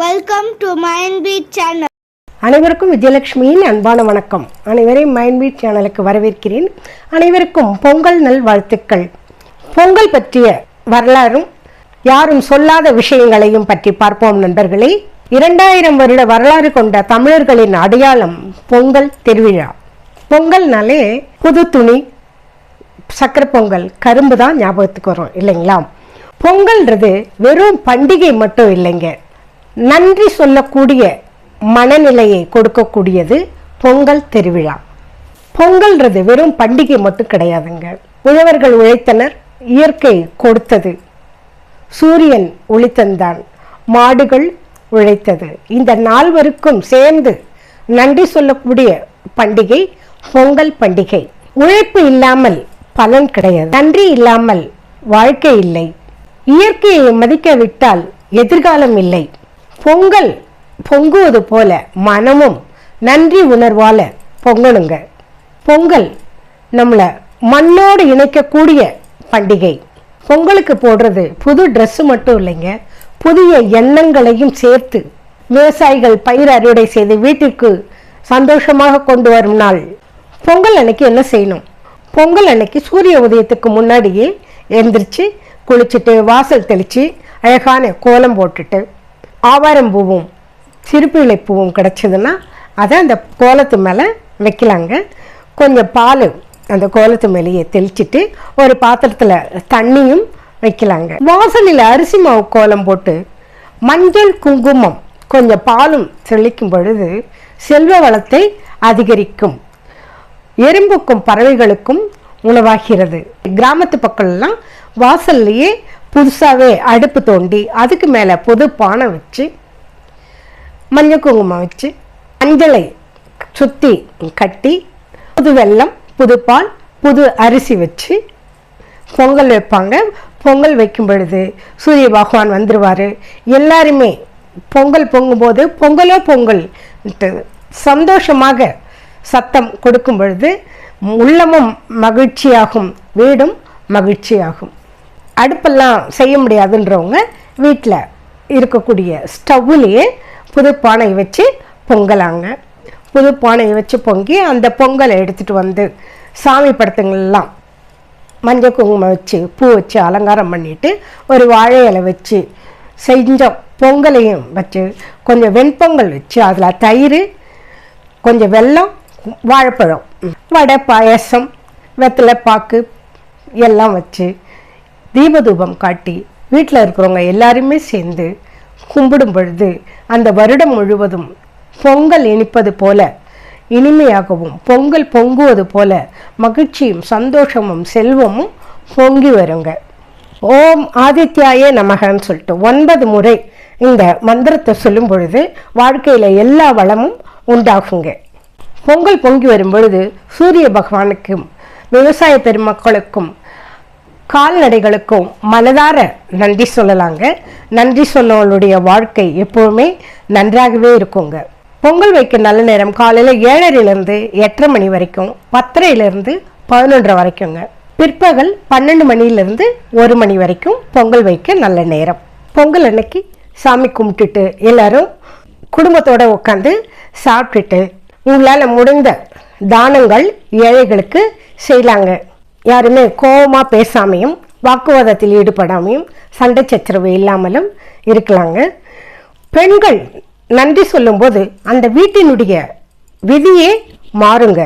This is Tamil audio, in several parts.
Welcome to மைண்ட்பீட் channel. அனைவருக்கும் விஜயலட்சுமியின் அன்பான வணக்கம். அனைவரையும் மைண்ட்பீட் சேனலுக்கு வரவேற்கிறேன். அனைவருக்கும் பொங்கல் நல் வாழ்த்துக்கள். பொங்கல் பற்றிய வரலாறும் யாரும் சொல்லாத விஷயங்களையும் பற்றி பார்ப்போம் நண்பர்களே. 2000 வருட வரலாறு கொண்ட தமிழர்களின் அடையாளம் பொங்கல் திருவிழா. பொங்கல்னாலே புது துணி, சக்கரை பொங்கல், கரும்பு தான் ஞாபகத்துக்கு வரும் இல்லைங்களா? பொங்கல்ன்றது வெறும் பண்டிகை மட்டும் இல்லைங்க, நன்றி சொல்லக்கூடிய மனநிலையை கொடுக்கக்கூடியது பொங்கல் திருவிழா. பொங்கல்ன்றது வெறும் பண்டிகை மட்டும் கிடையாதுங்க. உழவர்கள் உழைத்தனர், இயற்கை கொடுத்தது, சூரியன் ஒளித்தந்தான், மாடுகள் உழைத்தது. இந்த நால்வருக்கும் சேர்ந்து நன்றி சொல்லக்கூடிய பண்டிகை பொங்கல் பண்டிகை. உழைப்பு இல்லாமல் பலன் கிடையாது, நன்றி இல்லாமல் வாழ்க்கை இல்லை, இயற்கையை மதிக்கவிட்டால் எதிர்காலம் இல்லை. பொங்கல் பொங்குவது போல மனமும் நன்றி உணர்வால பொங்கணுங்க. பொங்கல் நம்மளை மண்ணோடு இணைக்கக்கூடிய பண்டிகை. பொங்கலுக்கு போடுறது புது ட்ரெஸ்ஸு மட்டும் இல்லைங்க, புதிய எண்ணங்களையும் சேர்த்து விவசாயிகள் பயிர் அறுவடை செய்து வீட்டிற்கு சந்தோஷமாக கொண்டு வரும் நாள். பொங்கல் அன்னைக்கு என்ன செய்யணும்? பொங்கல் அன்னைக்கு சூரிய உதயத்துக்கு முன்னாடியே எழுந்திரிச்சு குளிச்சுட்டு வாசல் தெளித்து அழகான கோலம் போட்டுட்டு ஆவாரம் பூவும் சிறுப்பிள்ளை பூவும் கிடச்சிதுன்னா அதை அந்த கோலத்து மேலே வைக்கலாங்க. கொஞ்சம் பால் அந்த கோலத்து மேலேயே தெளிச்சிட்டு ஒரு பாத்திரத்தில் தண்ணியும் வைக்கலாங்க. வாசலில் அரிசி மாவு கோலம் போட்டு மஞ்சள் குங்குமம் கொஞ்சம் பாலும் தெளிக்கும் பொழுது செல்வ வளத்தை அதிகரிக்கும், எறும்புக்கும் பறவைகளுக்கும் உணவாகிறது. கிராமத்து பக்கம்லாம் வாசல்லையே புதுசாகவே அடுப்பு தோண்டி அதுக்கு மேலே புது பானை வச்சு மஞ்சள் குங்குமம் வச்சு மஞ்சளை சுற்றி கட்டி புது வெல்லம், புது பால், புது அரிசி வச்சு பொங்கல் வைப்பாங்க. பொங்கல் வைக்கும் பொழுது சூரிய பகவான் வந்துடுவார். எல்லாருமே பொங்கல் பொங்கும்போது பொங்கலோ பொங்கல் சந்தோஷமாக சத்தம் கொடுக்கும் பொழுது உள்ளமும் மகிழ்ச்சியாகும், வீடும் மகிழ்ச்சியாகும். அடுப்பெல்லாம் செய்ய முடியாதுன்றவங்க வீட்டில் இருக்கக்கூடிய ஸ்டவ்வுலேயே புது பானை வச்சு பொங்கலாங்க. புது பானையை வச்சு பொங்கி அந்த பொங்கலை எடுத்துகிட்டு வந்து சாமி படத்துங்கள்லாம் மஞ்சள் குங்குமம் வச்சு பூ வச்சு அலங்காரம் பண்ணிவிட்டு ஒரு வாழை இலை வச்சு செஞ்ச பொங்கலையும் வச்சு கொஞ்சம் வெண்பொங்கல் வச்சு அதில் தயிர், கொஞ்சம் வெல்லம், வாழைப்பழம், வடை, பாயசம், வெத்தலை பாக்கு எல்லாம் வச்சு தீபதூபம் காட்டி வீட்டில் இருக்கிறவங்க எல்லாருமே சேர்ந்து கும்பிடும் பொழுது அந்த வருடம் முழுவதும் பொங்கல் இனிப்பது போல இனிமையாகவும் பொங்கல் பொங்குவது போல மகிழ்ச்சியும் சந்தோஷமும் செல்வமும் பொங்கி வருங்க. ஓம் ஆதித்யாயே நமகன்னு சொல்லிட்டு 9 முறை இந்த மந்திரத்தை சொல்லும் பொழுது வாழ்க்கையில் எல்லா வளமும் உண்டாகுங்க. பொங்கல் பொங்கி வரும் பொழுது சூரிய பகவானுக்கும் விவசாய பெருமக்களுக்கும் கால்நடைகளுக்கும் மனதார நன்றி சொல்லலாங்க. நன்றி சொன்னவங்களுடைய வாழ்க்கை எப்போவுமே நன்றாகவே இருக்குங்க. பொங்கல் வைக்க நல்ல நேரம் காலையில் 7:30 8:30 மணி வரைக்கும், 10:30 11:30 வரைக்குங்க. பிற்பகல் 12 மணியிலிருந்து 1 மணி வரைக்கும் பொங்கல் வைக்க நல்ல நேரம். பொங்கல் அன்னைக்கு சாமி கும்பிட்டுட்டு எல்லாரும் குடும்பத்தோடு உட்காந்து சாப்பிட்டுட்டு உங்களால் முடிந்த தானங்கள் ஏழைகளுக்கு செய்யலாங்க. யாருமே கோபமாக பேசாமையும் வாக்குவாதத்தில் ஈடுபடாமையும் சண்டை சச்சரவு இல்லாமலும் இருக்கலாங்க. பெண்கள் நன்றி சொல்லும்போது அந்த வீட்டினுடைய விதியே மாறுங்க.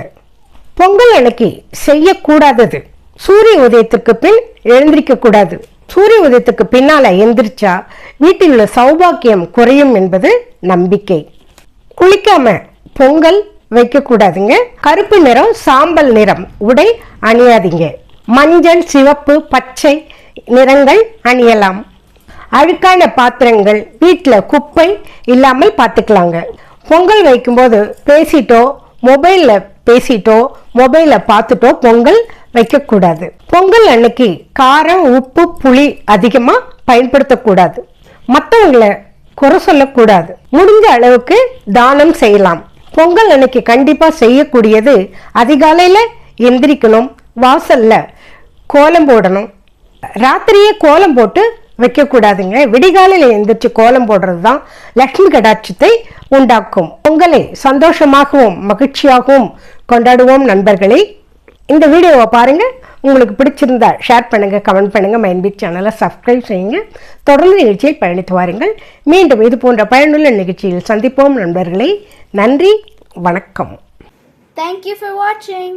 பொங்கல் அன்னைக்கு செய்யக்கூடாதது சூரிய உதயத்துக்கு பின் எழுந்திரிக்கக்கூடாது. சூரிய உதயத்துக்கு பின்னால் எந்திரிச்சா வீட்டில் உள்ள சௌபாக்கியம் குறையும் என்பது நம்பிக்கை. குளிக்காம பொங்கல் வைக்கக்கூடாதுங்க. கருப்பு நிறம், சாம்பல் நிறம் உடை அணியாதீங்க. மஞ்சள், சிவப்பு, பச்சை நிறங்கள் அணியலாம். அழுக்கான பாத்திரங்கள் வீட்டில் குப்பை இல்லாமல் பார்த்துக்கலாங்க. பொங்கல் வைக்கும்போது பேசிட்டோ மொபைலில் பார்த்துட்டோ பொங்கல் வைக்கக்கூடாது. பொங்கல் அன்னைக்கு காரம், உப்பு, புளி அதிகமாக பயன்படுத்தக்கூடாது. மற்றவங்களை குறை சொல்லக்கூடாது. முடிஞ்ச அளவுக்கு தானம் செய்யலாம். பொங்கல் அன்னைக்கு கண்டிப்பாக செய்யக்கூடியது அதிகாலையில் எந்திரிக்கணும், வாசலில் கோலம் போடணும். ராத்திரியே கோலம் போட்டு வைக்கக்கூடாதுங்க. விடிகாலையில் எந்திரிச்சு கோலம் போடுறது தான் லக்ஷ்மி கடாட்சத்தை உண்டாக்கும். பொங்கலை சந்தோஷமாகவும் மகிழ்ச்சியாகவும் கொண்டாடுவோம் நண்பர்களே. இந்த வீடியோவை பாருங்கள். உங்களுக்கு பிடிச்சிருந்தா ஷேர் பண்ணுங்கள், கமெண்ட் பண்ணுங்கள், மைண்ட்பீட் சேனலை சப்ஸ்கிரைப் செய்யுங்க. தொடர்ந்து நிகழ்ச்சியில் பயணித்து வாருங்கள். மீண்டும் இது போன்ற பயனுள்ள நிகழ்ச்சியில் சந்திப்போம் நண்பர்களே. நன்றி, வணக்கம். Thank you for watching.